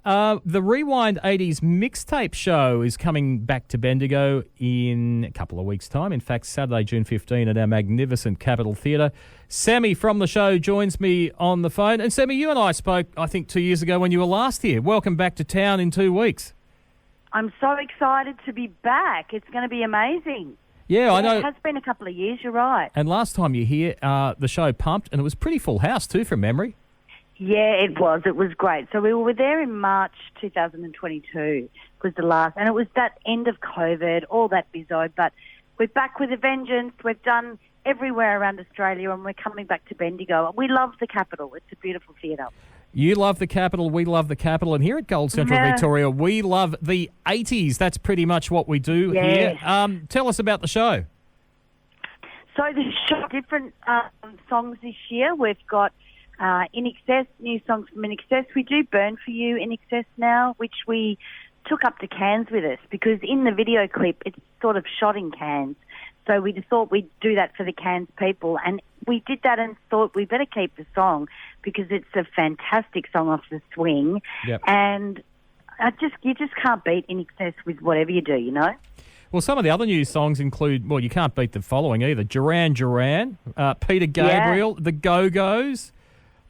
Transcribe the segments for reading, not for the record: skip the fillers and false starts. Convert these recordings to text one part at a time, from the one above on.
The Rewind 80's Mixtape show is coming back to Bendigo in a couple of weeks' time. In fact, Saturday, June 15 at our magnificent Capitol Theatre. Sammy from the show joins me on the phone. And Sammy, you and I spoke, I think, 2 years ago when you were last here. Welcome back to town in 2 weeks. I'm so excited to be back. It's going to be amazing. Yeah, I know. It has been a couple of years, you're right. And last time you were here, the show pumped, and it was pretty full house too, from memory. Yeah, it was. It was great. So we were there in March 2022 was the last, and it was that end of COVID, all that bizzo, but we're back with a vengeance. We've done everywhere around Australia, and we're coming back to Bendigo. We love the capital. It's a beautiful theatre. You love the capital, we love the capital, and here at Gold Central Victoria, we love the 80s. That's pretty much what we do here. Tell us about the show. So the show, different songs this year. We've got In Excess, new songs from In Excess. We do Burn For You In Excess now, which we took up to Cairns with us because in the video clip, it's sort of shot in Cairns. So we just thought we'd do that for the Cairns people. And we did that and thought we better keep the song because it's a fantastic song off the swing. Yep. And you just can't beat In Excess with whatever you do, you know? Well, some of the other new songs include, well, you can't beat the following either. Duran Duran, Peter Gabriel, The Go-Go's,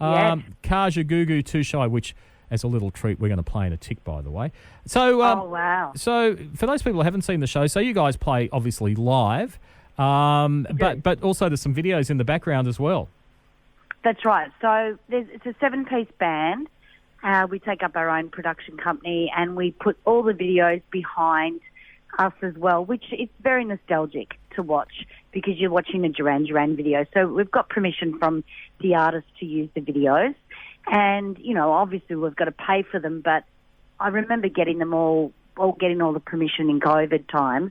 Kaja Gugu Too Shy, which, as a little treat, we're going to play in a tick, by the way. So, oh, wow. So, for those people who haven't seen the show, so you guys play, obviously, live, but also there's some videos in the background as well. That's right. So, it's a 7-piece band. We take up our own production company, and we put all the videos behind us as well, which it's very nostalgic to watch because you're watching a Duran Duran video. So we've got permission from the artist to use the videos. And, you know, obviously we've got to pay for them, but I remember getting them all getting all the permission in COVID times,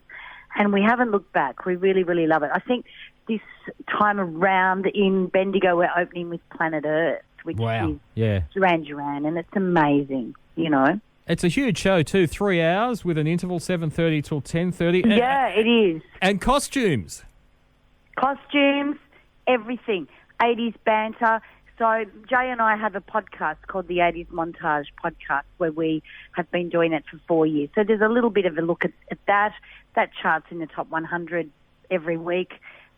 and we haven't looked back. We really, really love it. I think this time around in Bendigo we're opening with Planet Earth, which is Duran Duran, and it's amazing, you know. It's a huge show too, 3 hours with an interval, 7:30 till 10:30. Yeah, it is. And costumes. Costumes, everything. 80s banter. So Jay and I have a podcast called the 80s Montage Podcast where we have been doing it for 4 years. So there's a little bit of a look at that. That charts in the top 100 every week,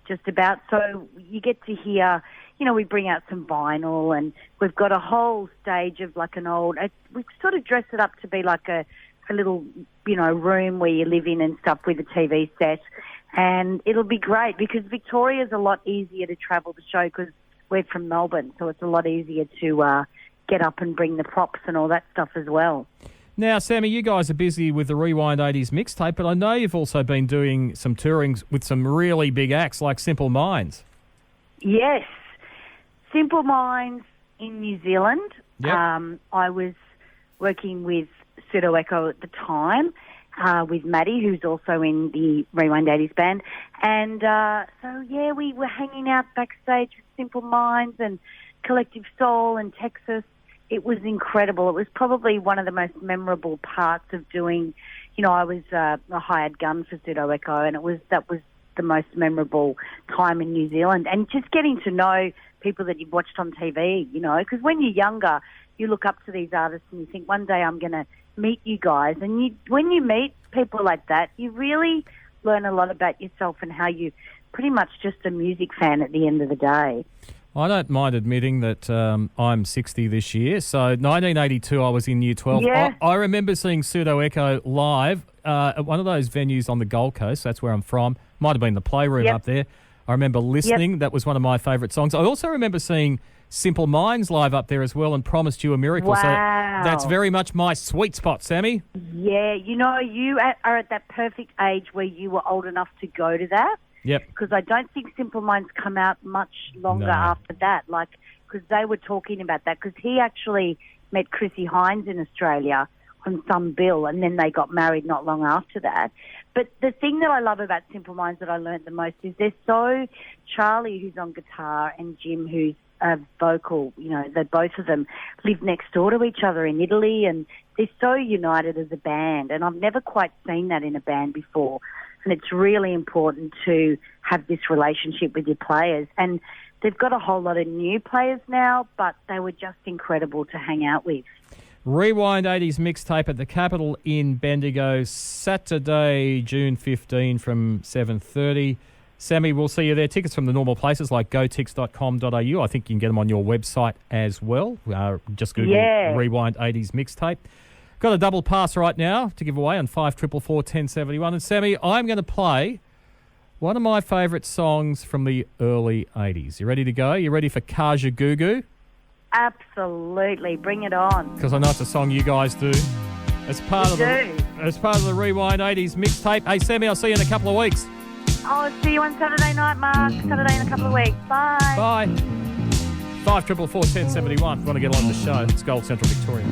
just about. So you get to hear, you know, we bring out some vinyl and we've got a whole stage of like an old, we sort of dress it up to be like a little, you know, room where you live in and stuff with a TV set. And it'll be great because Victoria's a lot easier to travel the show because we're from Melbourne, so it's a lot easier to get up and bring the props and all that stuff as well. Now, Sammy, you guys are busy with the Rewind 80's mixtape, but I know you've also been doing some tourings with some really big acts like Simple Minds. Yes. Simple Minds in New Zealand. Yep. I was working with Pseudo Echo at the time, with Maddie, who's also in the Rewind 80's band. And we were hanging out backstage with Simple Minds and Collective Soul and Texas. It was incredible. It was probably one of the most memorable parts of doing, you know, I was a hired gun for Pseudo Echo, and that was the most memorable time in New Zealand. And just getting to know people that you've watched on TV, you know, because when you're younger, you look up to these artists and you think, one day I'm going to meet you guys. And when you meet people like that, you really learn a lot about yourself and how you pretty much just a music fan at the end of the day. I don't mind admitting that I'm 60 this year. So 1982, I was in Year 12. Yeah. I remember seeing Pseudo Echo live at one of those venues on the Gold Coast. That's where I'm from. Might have been the Playroom up there. I remember listening. That was one of my favourite songs. I also remember seeing Simple Minds live up there as well and Promised You a Miracle. Wow. So that's very much my sweet spot, Sammy. Yeah, you know, you are at that perfect age where you were old enough to go to that. Yep. Because I don't think Simple Minds come out much longer after that. Like, because they were talking about that. Because he actually met Chrissy Hines in Australia on some bill, and then they got married not long after that. But the thing that I love about Simple Minds that I learned the most is they're so, Charlie, who's on guitar, and Jim, who's vocal, you know, they both of them live next door to each other in Italy, and they're so united as a band. And I've never quite seen that in a band before. And it's really important to have this relationship with your players. And they've got a whole lot of new players now, but they were just incredible to hang out with. Rewind 80s Mixtape at the Capitol in Bendigo, Saturday, June 15 from 7:30. Sammy, we'll see you there. Tickets from the normal places like gotix.com.au. I think you can get them on your website as well. Just Google Rewind 80s Mixtape. Got a double pass right now to give away on 5444 1071. And Sammy, I'm going to play one of my favourite songs from the early 80s. You ready to go? You ready for Kaja Goo Goo? Absolutely. Bring it on. Because I know it's a song you guys do. As part of the Rewind 80s Mixtape. Hey, Sammy, I'll see you in a couple of weeks. I'll see you on Saturday night, Mark. Saturday in a couple of weeks. Bye. Bye. 5444 1071. If you want to get on the show, it's Gold Central Victoria.